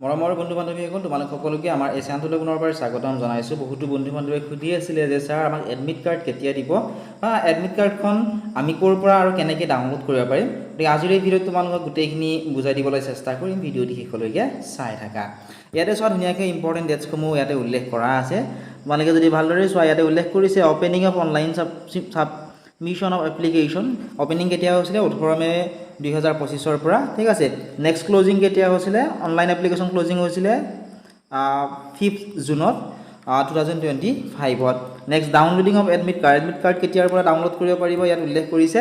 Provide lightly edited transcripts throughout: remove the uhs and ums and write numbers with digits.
মৰমৰ বন্ধু বান্ধৱীসকল তোমালোক সকলোকে আমাৰ এই চেনেলটোলৈ পুনৰবাৰ স্বাগতম জনাইছোঁ। বহুতো বন্ধু বান্ধৱীয়ে সুধি আছিলে যে ছাৰ আমাক এডমিট কাৰ্ড কেতিয়া দিব বা এডমিট কাৰ্ডখন আমি ক'ৰ পৰা আৰু কেনেকৈ ডাউনলোড কৰিব পাৰিম। গতিকে আজিৰ এই ভিডিঅ'ত তোমালোকক গোটেইখিনি বুজাই দিবলৈ চেষ্টা কৰিম। ভিডিঅ'টি শেষলৈকে চাই থাকা। ইয়াতে চোৱা ধুনীয়াকৈ ইম্পৰ্টেণ্ট ডেটছসমূহ ইয়াতে উল্লেখ কৰা আছে। তোমালোকে যদি ভালদৰে চোৱা ইয়াতে উল্লেখ কৰিছে opening of online mission of application. Opening কেতিয়া হৈছিলে 18 মে 2025 পৰা, ঠিক আছে। নেক্সট ক্লজিং কেতিয়া হৈছিলে, অনলাইন এপ্লিকেশ্যন ক্লজিং হৈছিলে 5 জুনত 2025। Next downloading of admit card কেতিয়াৰ পৰা ডাউনলোড কৰিব পাৰিব ইয়াত উল্লেখ কৰিছে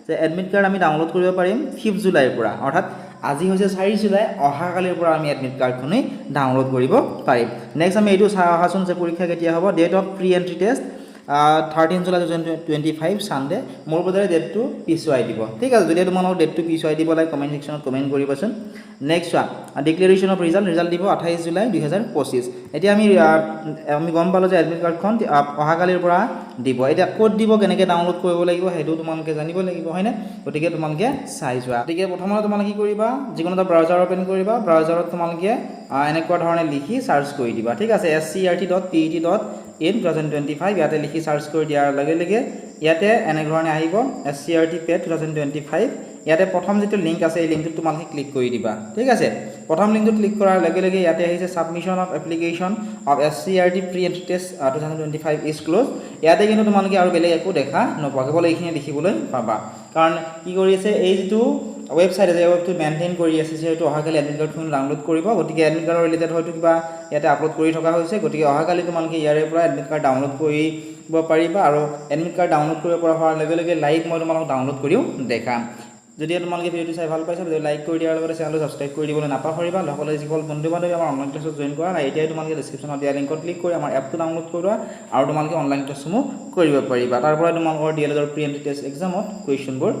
যে এডমিট কাৰ্ড আমি ডাউনলোড কৰিব পাৰিম 5 জুলাইৰ পৰা, অৰ্থাৎ আজি হৈছে 4 জুলাই, অহাকালিৰ পৰা আমি এডমিট কাৰ্ডখনেই ডাউনলোড কৰিব পাৰিম। নেক্সট আমি এইটো চাই অহাচোন যে পৰীক্ষা কেতিয়া হ'ব। Date of pre entry test 13 July 2025 Sunday. মোৰ বোধেৰে ডেটটো পিছুৱাই দিব, ঠিক আছে। যদি তোমালোকক ডেটটো পিছুৱাই দিব লাগে কমেণ্ট ছেকশ্যনত কমেণ্ট কৰিবাচোন। নেক্সট চোৱা ডিক্লেৰেশ্যন অফ ৰিজাল্ট দিব 28 জুলাই 2025। এতিয়া আমি গম পালোঁ যে এডমিট কাৰ্ডখন অহাকালিৰ পৰা দিব। এতিয়া ক'ত দিব, কেনেকৈ ডাউনলোড কৰিব লাগিব সেইটো তোমালোকে জানিব লাগিব, হয়নে? গতিকে তোমালোকে চাই যোৱা। গতিকে প্ৰথমতে তোমালোকে কি কৰিবা, যিকোনো এটা ব্ৰাউজাৰ অ'পেন কৰিবা। ব্ৰাউজাৰত তোমালোকে এনেকুৱা ধৰণে লিখি চাৰ্চ কৰি দিবা, ঠিক আছে। scrt.pet.in2025 ইয়াতে লিখি চাৰ্চ কৰি দিয়াৰ লগে লগে ইয়াতে এনেধৰণে আহিব scrt.pet 2025। ইয়াতে প্ৰথম যিটো লিংক আছে এই লিংকটোত তোমালোকে ক্লিক কৰি দিবা, ঠিক আছে। প্ৰথম লিংকটোত ক্লিক কৰাৰ লগে লগে ইয়াতে আহিছে submission of application of scrt pre entry test 2025 is close. ইয়াতে কিন্তু তোমালোকে আৰু বেলেগ একো দেখা নোপোৱা, কেৱল এইখিনি দেখিবলৈ পাবা। কাৰণ কি কৰি আছে, এই যিটো ৱেবছাইট আছে এই ৱেবটো মেইনটেইন কৰি আছে যিহেতু অহাকালি এডমিট কাৰ্ডখন ডাউনলোড কৰিব। গতিকে এডমিট কাৰ্ডৰ ৰিলেটেড হয়তো কিবা ইয়াতে আপলোড কৰি থকা হৈছে। গতিকে অহাকালি তোমালোকে ইয়াৰে পৰা এডমিট কাৰ্ড ডাউনলোড কৰিব পাৰিবা। আৰু এডমিট কাৰ্ড ডাউনলোড কৰিব পৰা হোৱাৰ লগে লগে লাইভ মই তোমালোকক ডাউনলোড কৰিও দেখাম। যদি তোমালোকে ভিডিঅ'টো চাই ভাল পাইছা ভিডিঅ' লাইক কৰি দিয়াৰ লগতে চেনেলটো ছাবস্ক্ৰাইব কৰি দিবলৈ নাপাহৰিবা। লগতে যিসকল বন্ধু বান্ধৱী আমাৰ অনলাইন ক্লাছত জইন কৰা নাই এতিয়াই তোমালোকে ডেছক্ৰিপশ্যনত দিয়া লিংকত ক্লিক কৰি আমাৰ এপটো ডাউনলোড কৰি লোৱা আৰু তোমালোকে অনলাইন ক্লাছসমূহ কৰিব পাৰিবা। তাৰ পৰা তোমালোকৰ DLEDৰ প্ৰি এণ্ট্ৰি টেষ্ট এক্সামত কুৱেশ্যনবোৰ